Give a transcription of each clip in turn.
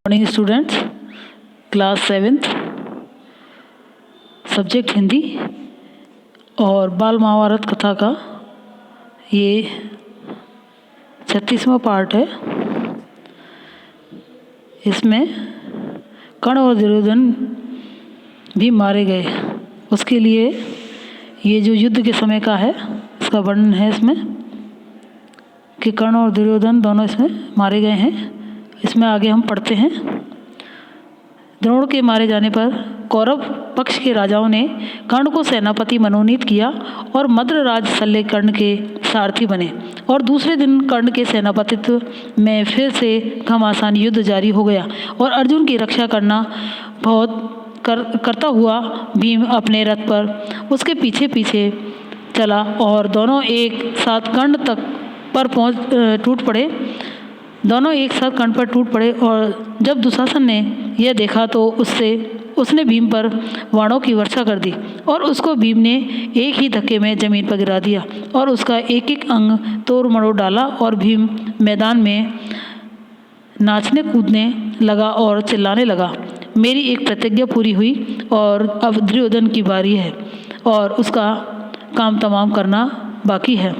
Morning students, class 7th, subject Hindi और बाल महाभारत कथा का ये 36वां पार्ट है। इसमें कर्ण और दुर्योधन भी मारे गए। उसके लिए ये जो युद्ध के समय का है इसका वर्णन है इसमें कि कर्ण और दुर्योधन दोनों इसमें मारे गए हैं। इसमें आगे हम पढ़ते हैं। द्रोण के मारे जाने पर कौरव पक्ष के राजाओं ने कर्ण को सेनापति मनोनीत किया और मद्रराज शल्य कर्ण के सारथी बने और दूसरे दिन कर्ण के सेनापतित्व में फिर से घमासान युद्ध जारी हो गया और अर्जुन की रक्षा करना करता हुआ भीम अपने रथ पर उसके पीछे पीछे चला और दोनों एक साथ कर्ण तक पर टूट पड़े। दोनों एक साथ कर्ण पर टूट पड़े और जब दुशासन ने यह देखा तो उसने भीम पर बाणों की वर्षा कर दी और उसको भीम ने एक ही धक्के में जमीन पर गिरा दिया और उसका एक एक अंग तोड़ मरोड़ डाला और भीम मैदान में नाचने कूदने लगा और चिल्लाने लगा, मेरी एक प्रतिज्ञा पूरी हुई और अब दुर्योधन की बारी है और उसका काम तमाम करना बाकी है।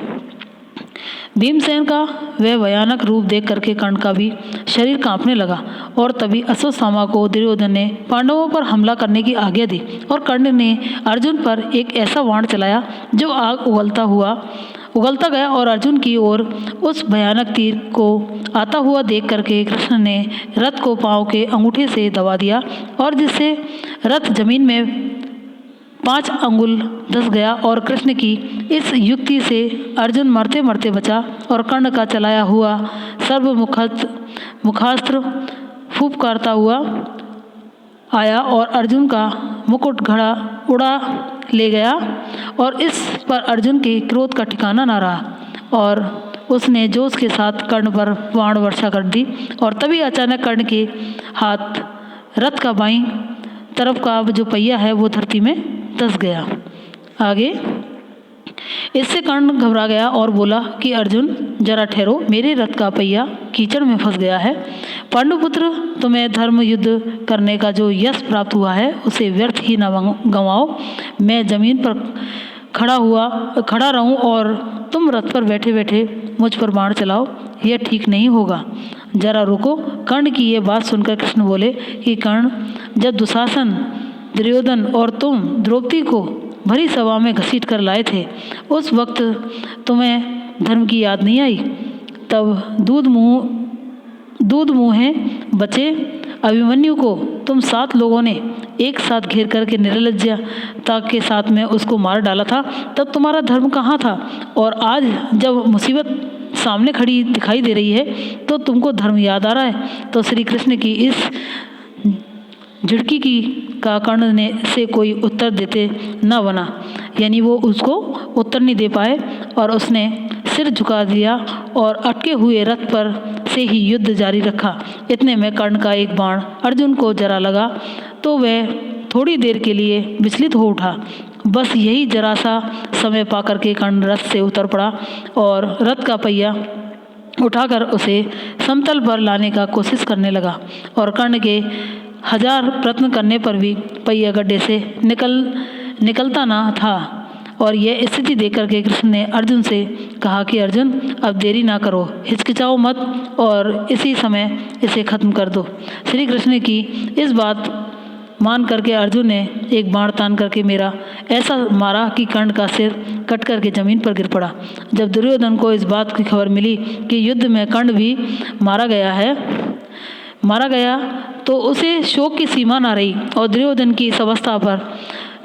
भीमसेन का वह भयानक रूप देख करके कर्ण का भी शरीर कांपने लगा और तभी अश्वत्थामा को दुर्योधन ने पांडवों पर हमला करने की आज्ञा दी और कर्ण ने अर्जुन पर एक ऐसा बाण चलाया जो आग उगलता गया और अर्जुन की ओर उस भयानक तीर को आता हुआ देख करके कृष्ण ने रथ को पांव के अंगूठे से दबा दिया और जिससे रथ जमीन में 5 अंगुल धंस गया और कृष्ण की इस युक्ति से अर्जुन मरते मरते बचा और कर्ण का चलाया हुआ मुखास्त्र फूंफकारता हुआ आया और अर्जुन का मुकुट घड़ा उड़ा ले गया और इस पर अर्जुन के क्रोध का ठिकाना न रहा और उसने जोश के साथ कर्ण पर बाण वर्षा कर दी और तभी अचानक कर्ण के हाथ रथ का बाईं तरफ का जो पहिया है वो धरती में धंस गया। आगे इससे कर्ण घबरा गया और बोला कि अर्जुन जरा ठहरो, मेरे रथ का पहिया कीचड़ में फंस गया है। पांडुपुत्र, तुम्हें धर्म युद्ध करने का जो यश प्राप्त हुआ है उसे व्यर्थ ही न गंवाओ। मैं जमीन पर खड़ा रहूं और तुम रथ पर बैठे बैठे मुझ पर बाण चलाओ, यह ठीक नहीं होगा। जरा रुको। कर्ण की ये बात सुनकर कृष्ण बोले कि कर्ण, जब दुशासन, दुर्योधन और तुम द्रौपदी को भरी सभा में घसीट कर लाए थे उस वक्त तुम्हें धर्म की याद नहीं आई? तब दूध मुँहे बचे अभिमन्यु को तुम 7 लोगों ने एक साथ घेर करके निर्लज्जता के साथ में उसको मार डाला था। तब तुम्हारा धर्म कहाँ था? और आज जब मुसीबत सामने खड़ी दिखाई दे रही है तो तुमको धर्म याद आ रहा है। तो श्री कृष्ण की इस झिड़की का कर्ण ने से कोई उत्तर देते न बना, यानी वो उसको उत्तर नहीं दे पाए और उसने सिर झुका दिया और अटके हुए रथ पर से ही युद्ध जारी रखा। इतने में कर्ण का एक बाण अर्जुन को जरा लगा तो वह थोड़ी देर के लिए विचलित हो उठा। बस यही जरा सा समय पाकर के कर्ण रथ से उतर पड़ा और रथ का पहिया उठाकर उसे समतल पर लाने का कोशिश करने लगा और कर्ण के 1000 प्रयत्न करने पर भी पहिया गड्ढे से निकलता ना था। और यह स्थिति देख करके कृष्ण ने अर्जुन से कहा कि अर्जुन, अब देरी ना करो, हिचकिचाओ मत और इसी समय इसे खत्म कर दो। श्री कृष्ण की इस बात मान करके अर्जुन ने एक बाण तान करके मेरा ऐसा मारा कि कर्ण का सिर कट करके जमीन पर गिर पड़ा। जब दुर्योधन को इस बात की खबर मिली कि युद्ध में कर्ण भी मारा गया तो उसे शोक की सीमा ना रही और दुर्योधन की इस अवस्था पर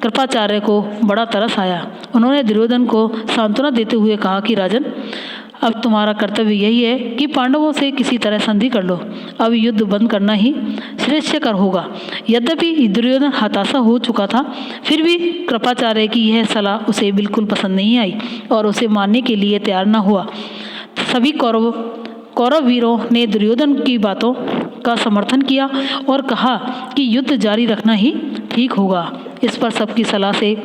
कृपाचार्य को बड़ा तरस आया। उन्होंने दुर्योधन को सांत्वना देते हुए कहा कि राजन, अब तुम्हारा कर्तव्य यही है कि पांडवों से किसी तरह संधि कर लो। अब युद्ध बंद करना ही श्रेयस्कर होगा। यद्यपि दुर्योधन हताशा हो चुका था, फिर भी कृपाचार्य की यह सलाह उसे बिल्कुल पसंद नहीं आई और उसे मानने के लिए तैयार न हुआ। सभी कौरव वीरों ने दुर्योधन की बातों का समर्थन किया और कहा कि युद्ध जारी रखना ही ठीक होगा। इस पर सबकी सलाह से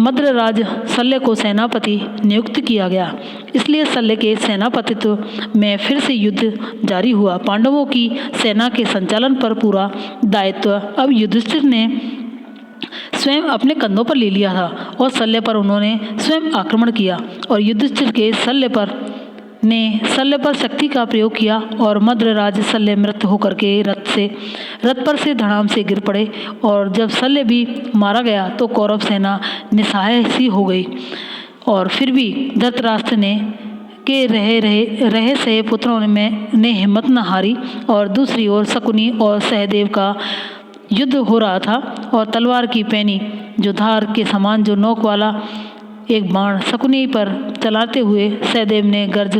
मद्रराज शल्य को सेनापति नियुक्त किया गया। इसलिए शल्य के सेनापतित्व में फिर से युद्ध जारी हुआ। पांडवों की सेना के संचालन पर पूरा दायित्व अब युधिष्ठिर ने स्वयं अपने कंधों पर ले लिया था और शल्य पर उन्होंने स्वयं आक्रमण किया और युधिष्ठिर के शल्य पर शक्ति का प्रयोग किया और मद्रराज शल्य मृत होकर के रथ पर से धड़ाम से गिर पड़े। और जब शल्य भी मारा गया तो कौरव सेना निस्सहाय सी हो गई। और फिर भी धृतराष्ट्र के रहे सहे पुत्रों ने हिम्मत न हारी। और दूसरी ओर शकुनी और सहदेव का युद्ध हो रहा था और तलवार की पैनी जो धार के समान जो नोक वाला एक बाण शकुनी पर चलाते हुए सहदेव ने गर्ज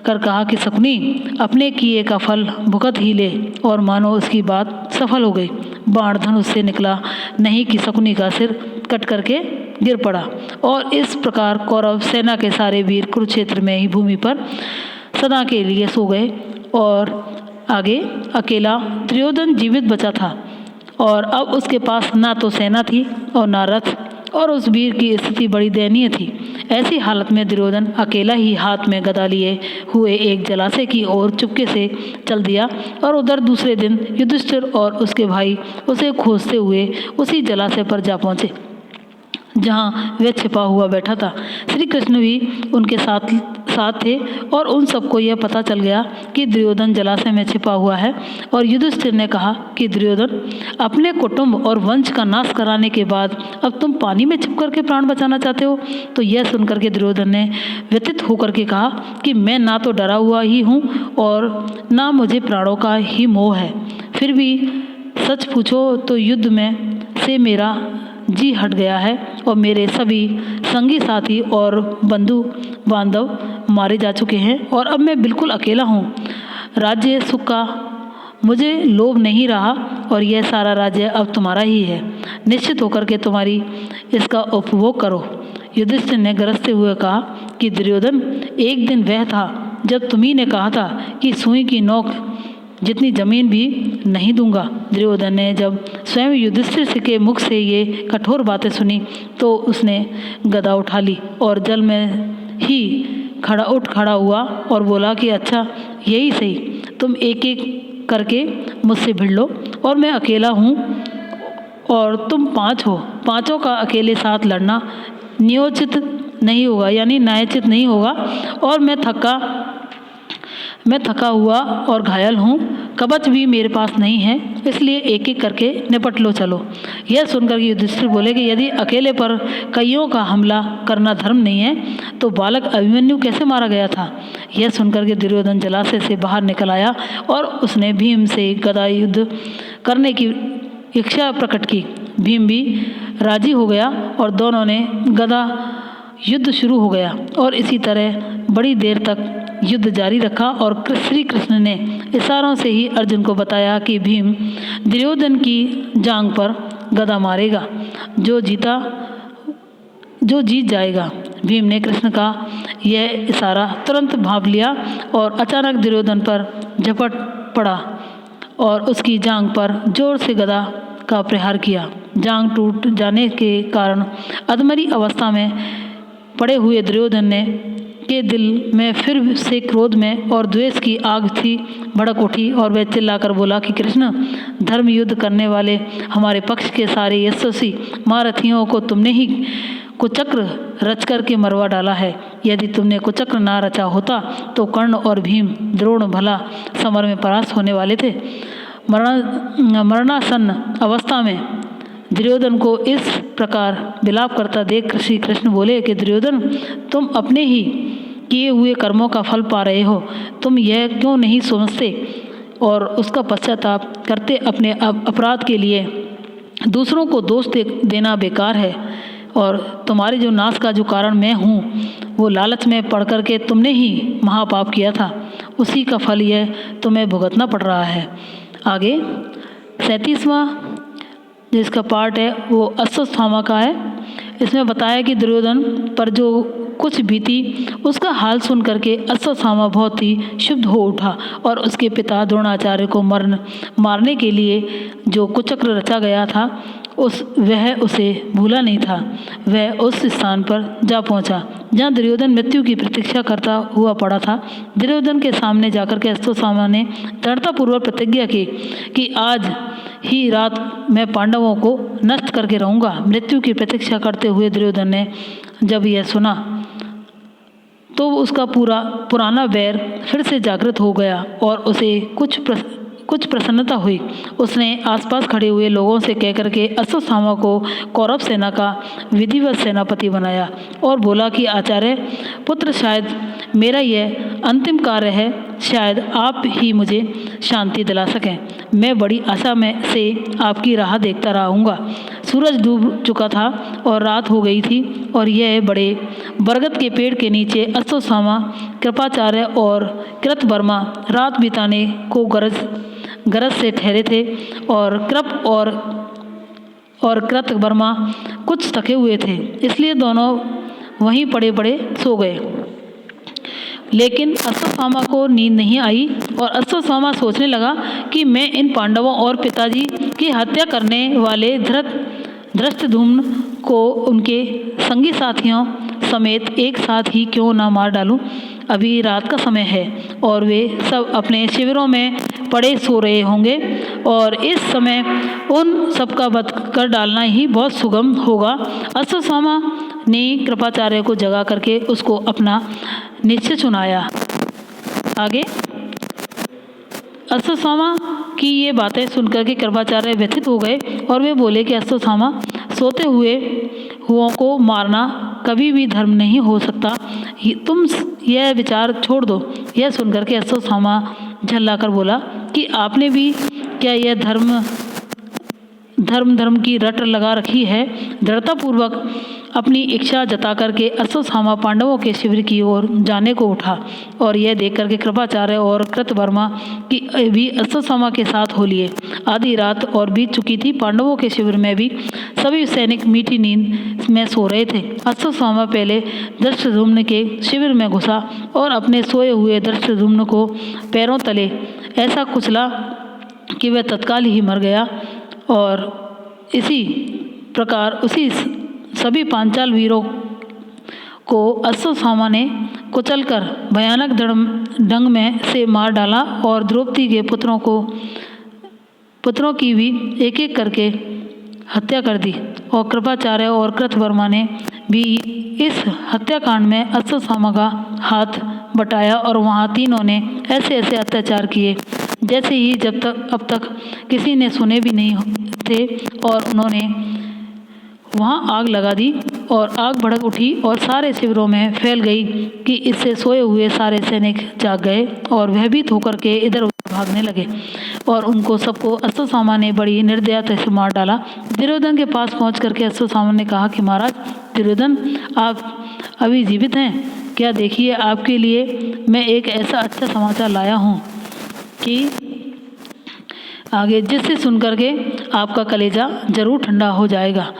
कर कहा कि शकुनी, अपने किए का फल भुगत ही ले। और मानो उसकी बात सफल हो गई। बाण धनुष से निकला नहीं कि शकुनी का सिर कट करके गिर पड़ा। और इस प्रकार कौरव सेना के सारे वीर कुरुक्षेत्र में ही भूमि पर सदा के लिए सो गए। और आगे अकेला दुर्योधन जीवित बचा था और अब उसके पास ना तो सेना थी और ना रथ, और उस वीर की स्थिति बड़ी दयनीय थी। ऐसी हालत में दुर्योधन अकेला ही हाथ में गदा लिए हुए एक जलाशय की ओर चुपके से चल दिया। और उधर दूसरे दिन युधिष्ठिर और उसके भाई उसे खोजते हुए उसी जलाशय पर जा पहुँचे जहाँ वह छिपा हुआ बैठा था। श्री कृष्ण भी उनके साथ थे और उन सबको यह पता चल गया कि दुर्योधन जलाशय में छिपा हुआ है। और युधिष्ठिर ने कहा कि दुर्योधन, अपने कुटुंब और वंश का नाश कराने के बाद अब तुम पानी में छिप करके प्राण बचाना चाहते हो। तो यह सुनकर के दुर्योधन ने व्यथित होकर के कहा कि मैं ना तो डरा हुआ ही हूँ और ना मुझे प्राणों का ही मोह है। फिर भी सच पूछो तो युद्ध में से मेरा जी हट गया है और मेरे सभी संगी साथी और बंधु बांधव मारे जा चुके हैं और अब मैं बिल्कुल अकेला हूँ। राज्य सुख का मुझे लोभ नहीं रहा और यह सारा राज्य अब तुम्हारा ही है। निश्चित होकर के तुम्हारी इसका उपभोग करो। युधिष्ठिर ने गरजते हुए कहा कि दुर्योधन, एक दिन वह था जब तुम्ही ने कहा था कि सुई की नोक जितनी जमीन भी नहीं दूंगा। दुर्योधन ने जब स्वयं युधिष्ठिर के मुख से ये कठोर बातें सुनी तो उसने गदा उठा ली और जल में ही खड़ा हुआ और बोला कि अच्छा, यही सही, तुम एक एक करके मुझसे भिड़ लो और मैं अकेला हूँ और तुम 5 हो। 5 का अकेले साथ लड़ना न्योचित नहीं होगा, यानी न्यायोचित नहीं होगा। और मैं थका हुआ और घायल हूँ, कवच भी मेरे पास नहीं है, इसलिए एक एक करके निपट लो चलो। यह सुनकर युधिष्ठिर बोले कि यदि अकेले पर कईयों का हमला करना धर्म नहीं है तो बालक अभिमन्यु कैसे मारा गया था। यह सुनकर के दुर्योधन जलाशय से बाहर निकल आया और उसने भीम से गदा युद्ध करने की इच्छा प्रकट की। भीम भी राजी हो गया और दोनों ने गदा युद्ध शुरू हो गया और इसी तरह बड़ी देर तक युद्ध जारी रखा। और श्री कृष्ण ने इशारों से ही अर्जुन को बताया कि भीम दुर्योधन की जांघ पर गदा मारेगा, जो जीत जाएगा। भीम ने कृष्ण का यह इशारा तुरंत भांप लिया और अचानक दुर्योधन पर झपट पड़ा और उसकी जांघ पर जोर से गदा का प्रहार किया। जांघ टूट जाने के कारण अधमरी अवस्था में पड़े हुए दुर्योधन के दिल में फिर से क्रोध में और द्वेष की आग थी भड़क उठी और वह चिल्लाकर बोला कि कृष्ण, धर्म युद्ध करने वाले हमारे पक्ष के सारे यशस्वी महारथियों को तुमने ही कुचक्र रच करके मरवा डाला है। यदि तुमने कुचक्र ना रचा होता तो कर्ण और भीम द्रोण भला समर में परास्त होने वाले थे। मरणासन्न अवस्था में दुर्योधन को इस प्रकार विलाप करता देख श्री कृष्ण बोले कि दुर्योधन, तुम अपने ही किए हुए कर्मों का फल पा रहे हो। तुम यह क्यों नहीं समझते और उसका पश्चाताप करते अपने अपराध के लिए दूसरों को दोष देना बेकार है। और तुम्हारे जो नाश का जो कारण मैं हूँ, वो लालच में पड़ कर के तुमने ही महापाप किया था, उसी का फल यह तुम्हें भुगतना पड़ रहा है। आगे 37वां जिसका पार्ट है वो अश्वत्थामा का है। इसमें बताया कि दुर्योधन पर जो कुछ बीती उसका हाल सुन करके अश्वत्थामा बहुत ही क्षुब्ध हो उठा और उसके पिता द्रोणाचार्य को मारने के लिए जो कुचक्र रचा गया था वह उसे भूला नहीं था। वह उस स्थान पर जा पहुंचा जहां दुर्योधन मृत्यु की प्रतीक्षा करता हुआ पड़ा था। दुर्योधन के सामने जाकर के अश्वत्थामा ने दृढ़तापूर्वक प्रतिज्ञा की कि आज ही रात मैं पांडवों को नष्ट करके रहूंगा। मृत्यु की प्रतीक्षा करते हुए दुर्योधन ने जब यह सुना तो उसका पुराना वैर फिर से जागृत हो गया और उसे कुछ प्रसन्नता हुई। उसने आसपास खड़े हुए लोगों से कहकर के अश्वत्थामा को कौरव सेना का विधिवत सेनापति बनाया और बोला कि आचार्य पुत्र, शायद मेरा यह अंतिम कार्य है, शायद आप ही मुझे शांति दिला सकें। मैं बड़ी आशा में से आपकी राह देखता रहूँगा। सूरज डूब चुका था और रात हो गई थी और यह बड़े बरगद के पेड़ के नीचे अश्वत्थामा, कृपाचार्य और कृतवर्मा रात बिताने को गरज से ठहरे थे और कृप और कृतवर्मा कुछ थके हुए थे, इसलिए दोनों वहीं पड़े सो गए। लेकिन अश्वत्थामा को नींद नहीं आई और अश्वत्थामा सोचने लगा कि मैं इन पांडवों और पिताजी की हत्या करने वाले धृष्टद्युम्न को उनके संगी साथियों समेत एक साथ ही क्यों न मार डालूं। अभी रात का समय है और वे सब अपने शिविरों में पड़े सो रहे होंगे और इस समय उन सबका वध कर डालना ही बहुत सुगम होगा। अश्वत्थामा ने कृपाचार्य को जगा करके उसको अपना निश्चय सुनाया। आगे अश्वत्थामा की ये बातें सुनकर के कृपाचार्य व्यथित हो गए और वे बोले कि अश्वत्थामा, सोते हुओं को मारना कभी भी धर्म नहीं हो सकता, तुम यह विचार छोड़ दो। यह सुनकर के अश्वत्थामा झल्लाकर बोला कि आपने भी क्या यह धर्म की रट लगा रखी है। दृढ़तापूर्वक अपनी इच्छा जता करके अश्वत्थामा पांडवों के शिविर की ओर जाने को उठा और यह देख करके कृपाचार्य और कृतवर्मा की भी अश्वत्थामा के साथ हो लिए। आधी रात और बीत चुकी थी। पांडवों के शिविर में भी सभी सैनिक मीठी नींद में सो रहे थे। अश्वत्थामा पहले धृष्टद्युम्न के शिविर में घुसा और अपने सोए हुए धृष्टद्युम्न को पैरों तले ऐसा कुचला कि वह तत्काल ही मर गया और इसी प्रकार सभी पांचाल वीरों को अश्वत्थामा ने कुचलकर भयानक ढंग में से मार डाला और द्रौपदी के पुत्रों की भी एक एक करके हत्या कर दी और कृपाचार्य और कृतवर्मा ने भी इस हत्याकांड में अश्वत्थामा का हाथ बटाया और वहाँ तीनों ने ऐसे अत्याचार किए जैसे ही अब तक किसी ने सुने भी नहीं थे और उन्होंने वहाँ आग लगा दी और आग भड़क उठी और सारे शिविरों में फैल गई कि इससे सोए हुए सारे सैनिक जाग गए और भयभीत होकर के इधर उधर भागने लगे और उनको सबको अश्वत्थामा ने बड़ी निर्दयता से मार डाला। दुर्योधन के पास पहुँच करके अश्वत्थामा ने कहा कि महाराज दुर्योधन, आप अभी जीवित हैं क्या? देखिए, आपके लिए मैं एक ऐसा अच्छा समाचार लाया हूँ कि आगे जिससे सुन करके आपका कलेजा जरूर ठंडा हो जाएगा।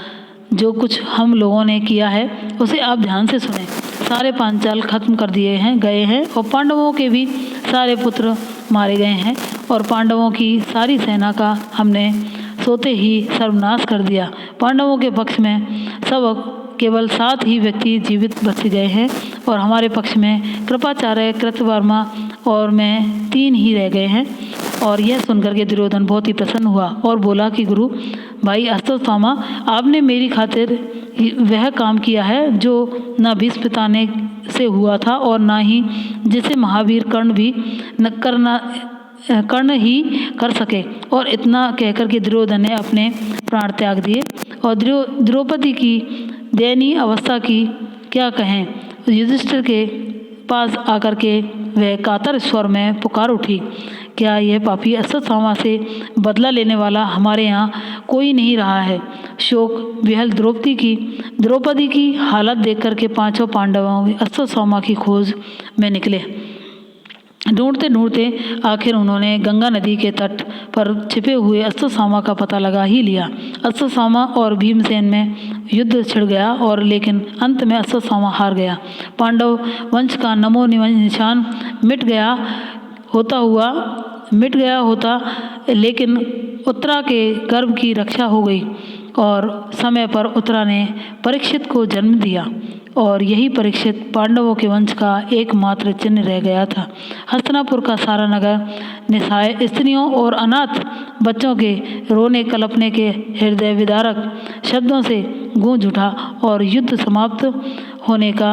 जो कुछ हम लोगों ने किया है उसे आप ध्यान से सुने। सारे पांचाल खत्म कर दिए गए हैं और पांडवों के भी सारे पुत्र मारे गए हैं और पांडवों की सारी सेना का हमने सोते ही सर्वनाश कर दिया। पांडवों के पक्ष में सब केवल 7 ही व्यक्ति जीवित बच गए हैं और हमारे पक्ष में कृपाचार्य, कृतवर्मा और मैं 3 ही रह गए हैं। और यह सुनकर के दुर्योधन बहुत ही प्रसन्न हुआ और बोला कि गुरु भाई अश्वत्थामा, आपने मेरी खातिर वह काम किया है जो न भीष्म पिताने से हुआ था और ना ही जिसे महावीर कर्ण ही कर सके। और इतना कहकर के दुर्योधन ने अपने प्राण त्याग दिए और द्रौपदी की दयनीय अवस्था की क्या कहें। युधिष्ठिर के पास आकर के वह कातर स्वर में पुकार उठी, क्या यह पापी अश्वत्थामा से बदला लेने वाला हमारे यहाँ कोई नहीं रहा है? शोक विहल द्रौपदी की हालत देख करके 5 पांडवों अश्वत्थामा की खोज में निकले। ढूंढते ढूंढते आखिर उन्होंने गंगा नदी के तट पर छिपे हुए अश्वत्थामा का पता लगा ही लिया। अश्वत्थामा और भीमसेन में युद्ध छिड़ गया और लेकिन अंत में अश्वत्थामा हार गया। पांडव वंश का नमो निशान मिट गया होता, लेकिन उत्तरा के गर्भ की रक्षा हो गई और समय पर उत्तरा ने परीक्षित को जन्म दिया और यही परीक्षित पांडवों के वंश का एकमात्र चिन्ह रह गया था। हस्तिनापुर का सारा नगर निस्सहाय स्त्रियों और अनाथ बच्चों के रोने कलपने के हृदय विदारक शब्दों से गूंज उठा और युद्ध समाप्त होने का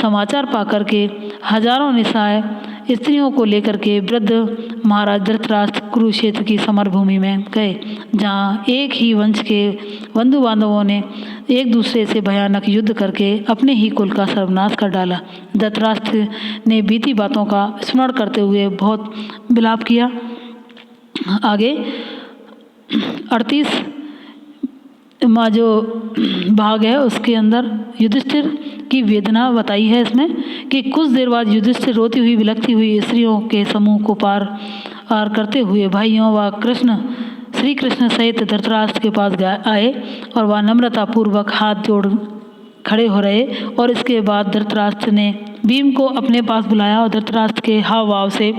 समाचार पाकर के हजारों निस्सहाय स्त्रियों को लेकर के वृद्ध महाराज धृतराष्ट्र कुरुक्षेत्र की समरभूमि में गए, जहाँ एक ही वंश के बंधु बांधवों ने एक दूसरे से भयानक युद्ध करके अपने ही कुल का सर्वनाश कर डाला। धृतराष्ट्र ने बीती बातों का स्मरण करते हुए बहुत विलाप किया। आगे 38 जो भाग है उसके अंदर युधिष्ठिर की वेदना बताई है इसमें कि कुछ देर बाद युधिष्ठिर रोती हुई बिलखती हुई स्त्रियों के समूह को पार करते हुए भाइयों व श्री कृष्ण सहित धृतराष्ट्र के पास आए और वह नम्रता पूर्वक हाथ जोड़ खड़े हो रहे। और इसके बाद धृतराष्ट्र ने भीम को अपने पास बुलाया और धृतराष्ट्र के हाव भाव से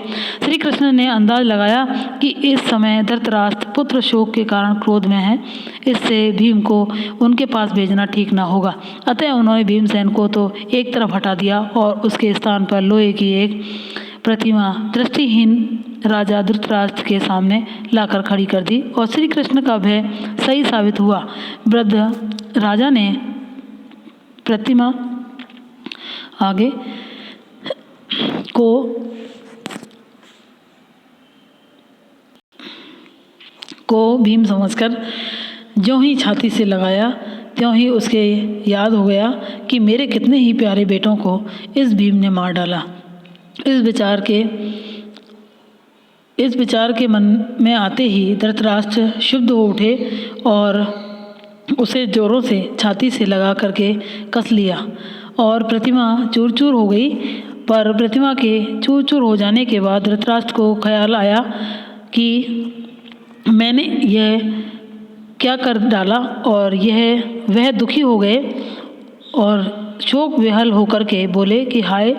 श्री कृष्ण ने अंदाज लगाया कि इस समय धृतराष्ट्र पुत्र शोक के कारण क्रोध में है, इससे भीम को उनके पास भेजना ठीक न होगा। अतः उन्होंने भीमसेन को तो एक तरफ हटा दिया और उसके स्थान पर लोहे की एक प्रतिमा दृष्टिहीन राजा धृतराष्ट्र के सामने लाकर खड़ी कर दी और श्री कृष्ण का भय सही साबित हुआ। वृद्ध राजा ने प्रतिमा आगे को भीम समझकर ज्यों ही छाती से लगाया त्यों ही उसके याद हो गया कि मेरे कितने ही प्यारे बेटों को इस भीम ने मार डाला। इस विचार के मन में आते ही धृतराष्ट्र क्षुब्ध हो उठे और उसे जोरों से छाती से लगा करके कस लिया और प्रतिमा चूर चूर हो गई। पर प्रतिमा के चूर चूर हो जाने के बाद धृतराष्ट्र को ख्याल आया कि मैंने यह क्या कर डाला और वह दुखी हो गए और शोक विहल होकर के बोले कि हाय,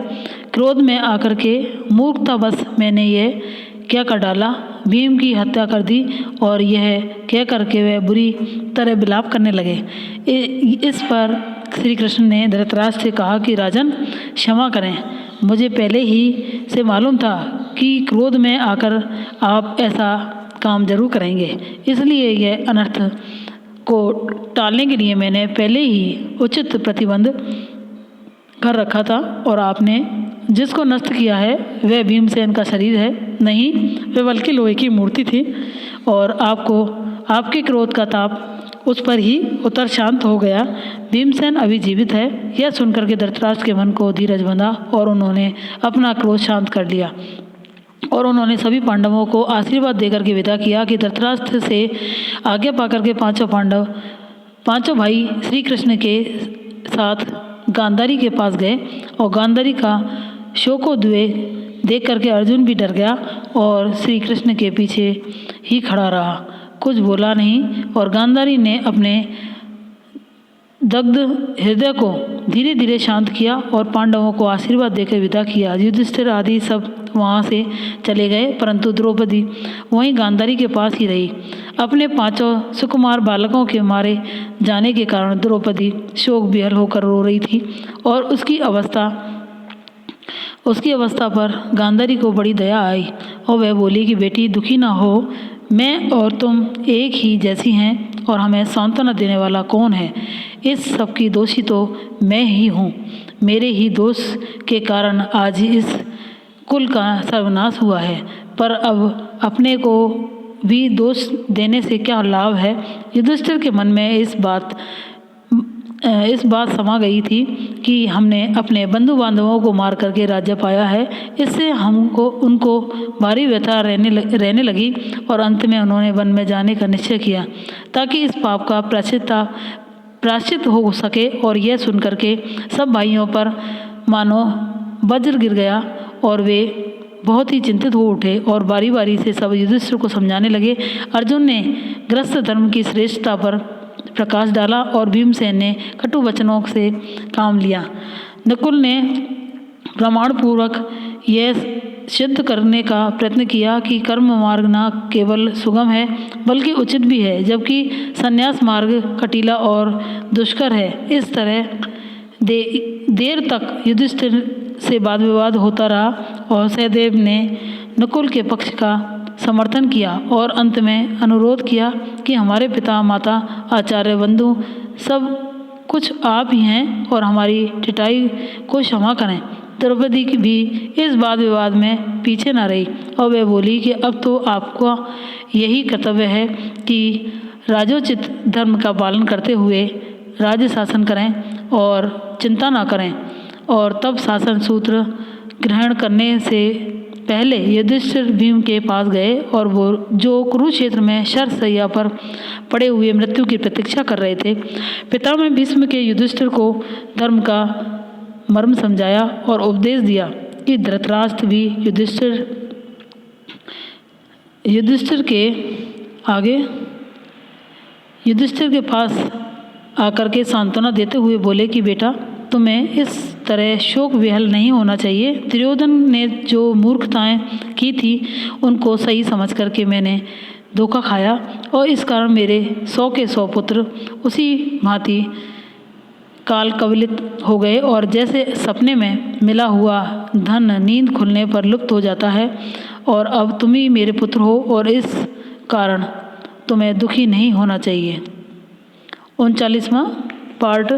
क्रोध में आकर के मूर्खतावश मैंने यह क्या कर डाला, भीम की हत्या कर दी। और यह कह करके वह बुरी तरह विलाप करने लगे। इस पर श्री कृष्ण ने धृतराष्ट्र से कहा कि राजन क्षमा करें, मुझे पहले ही से मालूम था कि क्रोध में आकर आप ऐसा काम जरूर करेंगे, इसलिए यह अनर्थ को टालने के लिए मैंने पहले ही उचित प्रतिबंध कर रखा था। और आपने जिसको नष्ट किया है वह भीमसेन का शरीर है नहीं, वह बल्कि लोहे की मूर्ति थी और आपके क्रोध का ताप उस पर ही उतर शांत हो गया। भीमसेन अभी जीवित है, यह सुनकर के धृतराष्ट्र के मन को धीरज बंधा और उन्होंने अपना क्रोध शांत कर लिया और उन्होंने सभी पांडवों को आशीर्वाद देकर के विदा किया कि धृतराष्ट्र से आज्ञा पाकर के पांचों भाई श्री कृष्ण के साथ गांधारी के पास गए और गांधारी का शोकोद्वेग देख करके अर्जुन भी डर गया और श्री कृष्ण के पीछे ही खड़ा रहा, कुछ बोला नहीं। और गांधारी ने अपने दग्ध हृदय को धीरे धीरे शांत किया और पांडवों को आशीर्वाद देकर विदा किया। युधिष्ठिर आदि सब वहाँ से चले गए, परंतु द्रौपदी वहीं गांधारी के पास ही रही। अपने 5 सुकुमार बालकों के मारे जाने के कारण द्रौपदी शोक विहल होकर रो रही थी और उसकी अवस्था पर गांधारी को बड़ी दया आई और वह बोली कि बेटी दुखी ना हो, मैं और तुम एक ही जैसी हैं और हमें सांत्वना देने वाला कौन है। इस सब की दोषी तो मैं ही हूँ, मेरे ही दोष के कारण आज इस कुल का सर्वनाश हुआ है, पर अब अपने को भी दोष देने से क्या लाभ है। युधिष्ठिर के मन में इस बात समा गई थी कि हमने अपने बंधु बांधवों को मार करके राज्य पाया है, इससे उनको भारी व्यथा रहने लगी और अंत में उन्होंने वन में जाने का निश्चय किया ताकि इस पाप का प्रायश्चित हो सके। और यह सुनकर के सब भाइयों पर मानो वज्र गिर गया और वे बहुत ही चिंतित हो उठे और बारी बारी से सब युधिष्ठिर को समझाने लगे। अर्जुन ने गृहस्थ धर्म की श्रेष्ठता पर प्रकाश डाला और भीमसेन ने कटु वचनों से काम लिया। नकुल ने प्रमाणपूर्वक यह सिद्ध करने का प्रयत्न किया कि कर्म मार्ग न केवल सुगम है बल्कि उचित भी है, जबकि संन्यास मार्ग कटीला और दुष्कर है। इस तरह देर तक युधिष्ठिर से वाद विवाद होता रहा और सहदेव ने नकुल के पक्ष का समर्थन किया और अंत में अनुरोध किया कि हमारे पिता माता आचार्य बंधु सब कुछ आप ही हैं और हमारी टिटाई को क्षमा करें। द्रौपदी की भी इस वाद विवाद में पीछे न रही और वह बोली कि अब तो आपका यही कर्तव्य है कि राजोचित धर्म का पालन करते हुए राज्य शासन करें और चिंता न करें। और तब शासन सूत्र ग्रहण करने से पहले युधिष्ठिर भीम के पास गए और वो जो कुरुक्षेत्र में शरशैया पर पड़े हुए मृत्यु की प्रतीक्षा कर रहे थे। पितामह भीष्म के युधिष्ठिर को धर्म का मर्म समझाया और उपदेश दिया कि धृतराष्ट्र भी युधिष्ठिर के पास आकर के सांत्वना देते हुए बोले कि बेटा, तुम्हें इस तरह शोक विहल नहीं होना चाहिए। दुर्योधन ने जो मूर्खताएं की थी उनको सही समझ करके मैंने धोखा खाया और इस कारण मेरे 100 के 100 पुत्र उसी भांति काल कवलित हो गए और जैसे सपने में मिला हुआ धन नींद खुलने पर लुप्त हो जाता है। और अब तुम ही मेरे पुत्र हो और इस कारण तुम्हें दुखी नहीं होना चाहिए। 39वां पार्ट,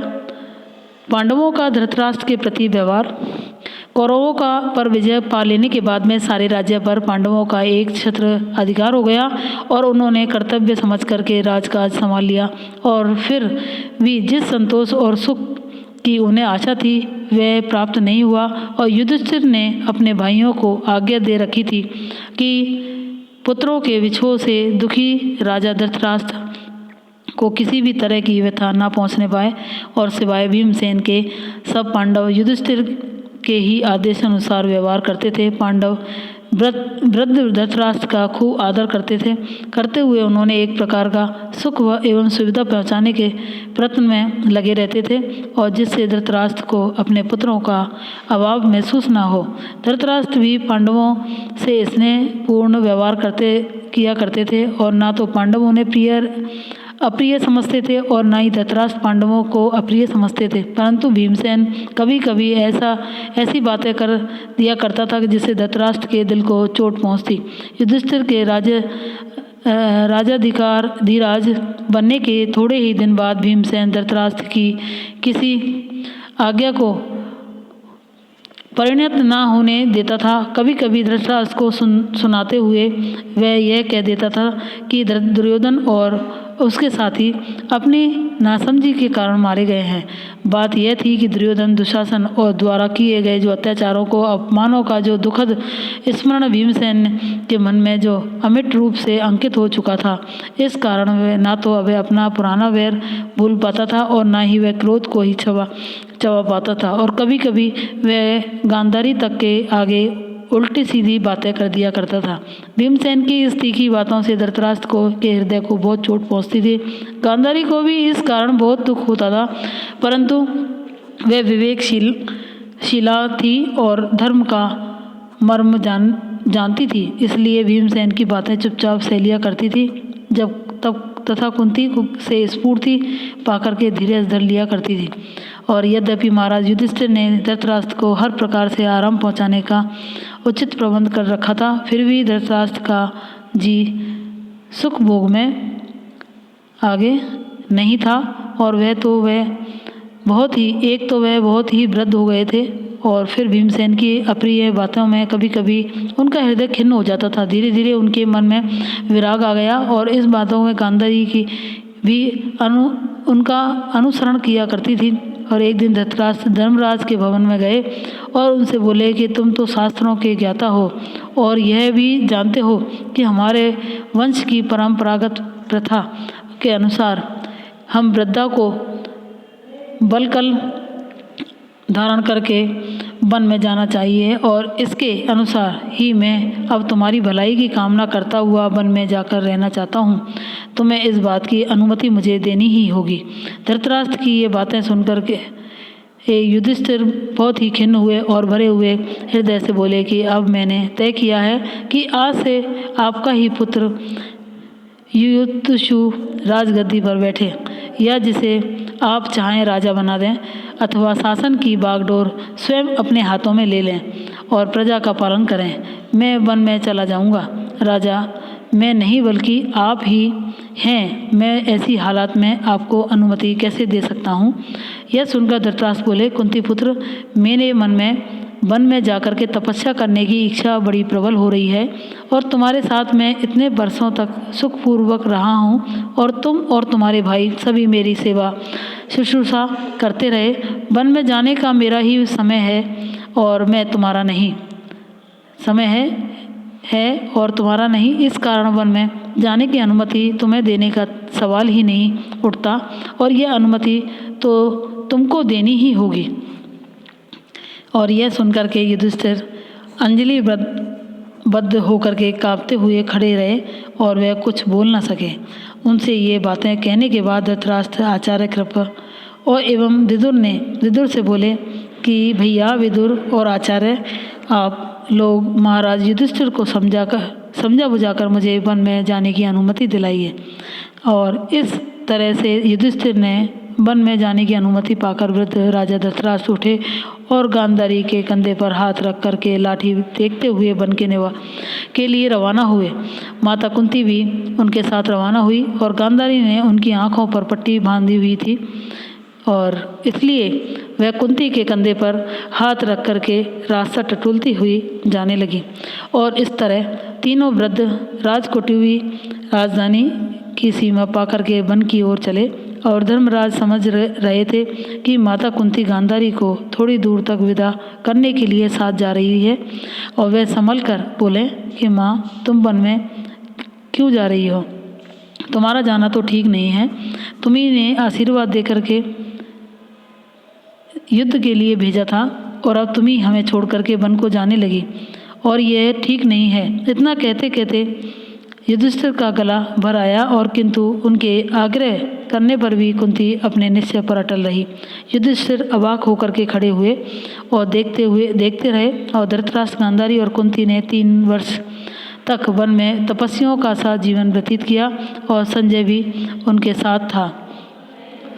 पांडवों का धृतराष्ट्र के प्रति व्यवहार। कौरवों का पर विजय पा लेने के बाद में सारे राज्य पर पांडवों का एक छत्र अधिकार हो गया और उन्होंने कर्तव्य समझ करके राजकाज संभाल लिया। और फिर भी जिस संतोष और सुख की उन्हें आशा थी वह प्राप्त नहीं हुआ और युधिष्ठिर ने अपने भाइयों को आज्ञा दे रखी थी कि पुत्रों के विछोह से दुखी राजा धृतराष्ट्र को किसी भी तरह की व्यथा न पहुंचने पाए। और सिवाय भीमसेन के सब पांडव युधिष्ठिर के ही आदेश अनुसार व्यवहार करते थे। पांडव वृद्ध धृतराष्ट्र का खूब आदर करते हुए उन्होंने एक प्रकार का सुख एवं सुविधा पहुंचाने के प्रयत्न में लगे रहते थे और जिससे धृतराष्ट्र को अपने पुत्रों का अभाव महसूस न हो। धृतराष्ट्र भी पांडवों से स्नेह पूर्ण व्यवहार किया करते थे और ना तो पांडव उन्हें अप्रिय समझते थे और ना ही धृतराष्ट्र पांडवों को अप्रिय समझते थे। परंतु भीमसेन कभी कभी ऐसी बातें कर दिया करता था जिससे धृतराष्ट्र के दिल को चोट पहुंचती। युधिष्ठिर के धीराज बनने के थोड़े ही दिन बाद भीमसेन धृतराष्ट्र की किसी आज्ञा को परिणत न होने देता था। कभी कभी धृतराष्ट्र को सुनाते हुए वह यह कह देता था कि दुर्योधन और उसके साथी अपनी नासमझी के कारण मारे गए हैं। बात यह थी कि दुर्योधन दुशासन और द्वारा किए गए जो अत्याचारों को अपमानों का जो दुखद स्मरण भीमसेन के मन में जो अमिट रूप से अंकित हो चुका था, इस कारण वह ना तो वह अपना पुराना वैर भूल पाता था और ना ही वह क्रोध को ही चबा पाता था। और कभी कभी वह गांधारी तक के आगे उल्टी सीधी बातें कर दिया करता था। भीमसेन की इस तीखी बातों से धृतराष्ट्र के हृदय को बहुत चोट पहुंचती थी। गांधारी को भी इस कारण बहुत दुख होता था, परंतु वह विवेकशीला थी और धर्म का मर्म जानती थी, इसलिए भीमसेन की बातें चुपचाप सह लिया करती थी। तथा कुंती से स्फूर्ति पाकर के धीरज धर लिया करती थी। और यद्यपि महाराज युधिष्ठिर ने धृतराष्ट्र को हर प्रकार से आराम पहुंचाने का उचित प्रबंध कर रखा था, फिर भी धृतराष्ट्र का जी सुख भोग में आगे नहीं था और वह बहुत ही वृद्ध हो गए थे। और फिर भीमसेन की अप्रिय बातों में कभी कभी उनका हृदय खिन्न हो जाता था। धीरे धीरे उनके मन में विराग आ गया और इस बातों में गांधारी की भी उनका अनुसरण किया करती थी। और एक दिन धृतराष्ट्र धर्मराज के भवन में गए और उनसे बोले कि तुम तो शास्त्रों के ज्ञाता हो और यह भी जानते हो कि हमारे वंश की परंपरागत प्रथा के अनुसार हम वृद्धा को बलकल धारण करके वन में जाना चाहिए और इसके अनुसार ही मैं अब तुम्हारी भलाई की कामना करता हुआ वन में जाकर रहना चाहता हूँ। तुम्हें इस बात की अनुमति मुझे देनी ही होगी। धृतराष्ट्र की ये बातें सुनकर के युधिष्ठिर बहुत ही खिन्न हुए और भरे हुए हृदय से बोले कि अब मैंने तय किया है कि आज से आपका ही पुत्र युयुत्सु राजगद्दी पर बैठे, या जिसे आप चाहें राजा बना दें, अथवा शासन की बागडोर स्वयं अपने हाथों में ले लें और प्रजा का पालन करें। मैं वन में चला जाऊंगा। राजा मैं नहीं बल्कि आप ही हैं। मैं ऐसी हालात में आपको अनुमति कैसे दे सकता हूँ? यह सुनकर धृतराष्ट्र बोले, कुंती पुत्र, मेरे मन में वन में जाकर के तपस्या करने की इच्छा बड़ी प्रबल हो रही है और तुम्हारे साथ मैं इतने वर्षों तक सुखपूर्वक रहा हूँ और तुम और तुम्हारे भाई सभी मेरी सेवा शुश्रूषा करते रहे। वन में जाने का मेरा ही समय है और मैं तुम्हारा नहीं। समय है और तुम्हारा नहीं। इस कारण वन में जाने की अनुमति तुम्हें देने का सवाल ही नहीं उठता और यह अनुमति तो तुमको देनी ही होगी। और यह सुनकर के युधिष्ठिर अंजलि बद्ध होकर के कांपते हुए खड़े रहे और वह कुछ बोल न सके। उनसे ये बातें कहने के बाद धृतराष्ट्र, आचार्य कृप और एवं विदुर से बोले कि भैया विदुर और आचार्य, आप लोग महाराज युधिष्ठिर को समझा बुझाकर मुझे वन में जाने की अनुमति दिलाइए। और इस तरह से युधिष्ठिर ने वन में जाने की अनुमति पाकर वृद्ध राजा धृतराष्ट्र उठे और गांधारी के कंधे पर हाथ रख करके लाठी देखते हुए वन के लिए रवाना हुए। माता कुंती भी उनके साथ रवाना हुई और गांधारी ने उनकी आंखों पर पट्टी बांधी हुई थी और इसलिए वह कुंती के कंधे पर हाथ रख करके रास्ता टटोलती हुई जाने लगी। और इस तरह तीनों वृद्ध राजकुटुंबी राजधानी की सीमा पाकर के वन की ओर चले और धर्मराज समझ रहे थे कि माता कुंती गांधारी को थोड़ी दूर तक विदा करने के लिए साथ जा रही है और वे संभल कर बोले कि माँ, तुम वन में क्यों जा रही हो? तुम्हारा जाना तो ठीक नहीं है। तुम्ही ने आशीर्वाद दे करके युद्ध के लिए भेजा था और अब तुम्ही हमें छोड़ करके वन को जाने लगी और यह ठीक नहीं है। इतना कहते कहते युधिष्ठिर का गला भर आया और किंतु उनके आग्रह करने पर भी कुंती अपने निश्चय पर अटल रही। युधिष्ठिर अवाक होकर के खड़े हुए और देखते रहे और धृतराष्ट्र, गांधारी और कुंती ने 3 वर्ष तक वन में तपस्वियों का सा जीवन व्यतीत किया और संजय भी उनके साथ था।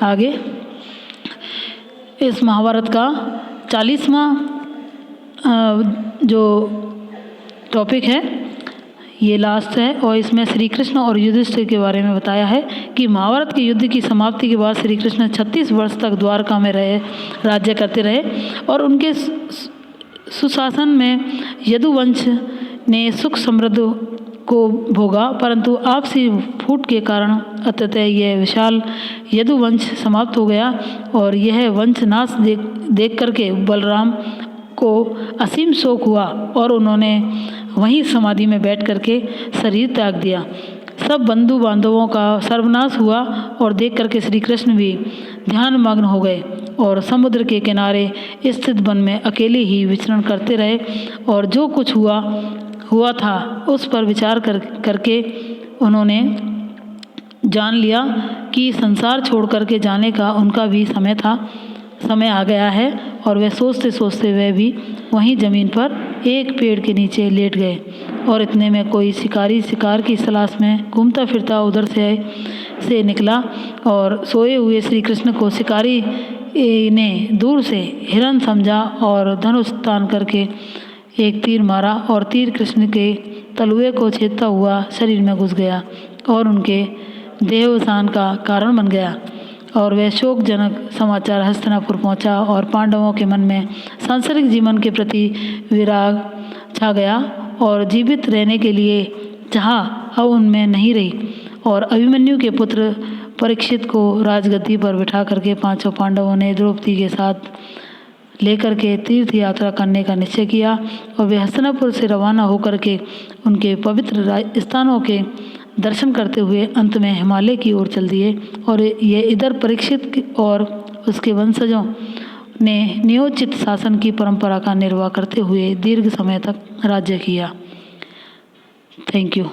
आगे इस महाभारत का 40वां जो टॉपिक है ये लास्ट है और इसमें श्री कृष्ण और युधिष्ठिर के बारे में बताया है कि महाभारत के युद्ध की समाप्ति के बाद श्री कृष्ण 36 वर्ष तक द्वारका में राज्य करते रहे और उनके सुशासन में यदुवंश ने सुख समृद्ध को भोगा, परंतु आपसी फूट के कारण अंततः यह विशाल यदुवंश समाप्त हो गया और यह वंश नाश देख करके बलराम को असीम शोक हुआ और उन्होंने वहीं समाधि में बैठ करके शरीर त्याग दिया। सब बंधु बांधवों का सर्वनाश हुआ और देख करके श्री कृष्ण भी ध्यान मग्न हो गए और समुद्र के किनारे स्थित वन में अकेले ही विचरण करते रहे और जो कुछ हुआ था उस पर विचार करके उन्होंने जान लिया कि संसार छोड़ करके जाने का उनका भी समय आ गया है और वे सोचते सोचते वे भी वहीं ज़मीन पर एक पेड़ के नीचे लेट गए और इतने में कोई शिकारी शिकार की तलाश में घूमता फिरता उधर से निकला और सोए हुए श्री कृष्ण को शिकारी ने दूर से हिरन समझा और धनुष तान करके एक तीर मारा और तीर कृष्ण के तलुए को छेदता हुआ शरीर में घुस गया और उनके देहावसान का कारण बन गया और वह शोकजनक समाचार हस्तिनापुर पहुंचा और पांडवों के मन में सांसारिक जीवन के प्रति विराग छा गया और जीवित रहने के लिए चाह अब उनमें नहीं रही और अभिमन्यु के पुत्र परीक्षित को राजगद्दी पर बिठा करके 5 पांडवों ने द्रौपदी के साथ लेकर के तीर्थ यात्रा करने का निश्चय किया और वे हस्तिनापुर से रवाना होकर के उनके पवित्र स्थानों के दर्शन करते हुए अंत में हिमालय की ओर चल दिए और ये इधर परीक्षित और उसके वंशजों ने नियोजित शासन की परंपरा का निर्वाह करते हुए दीर्घ समय तक राज्य किया। Thank you.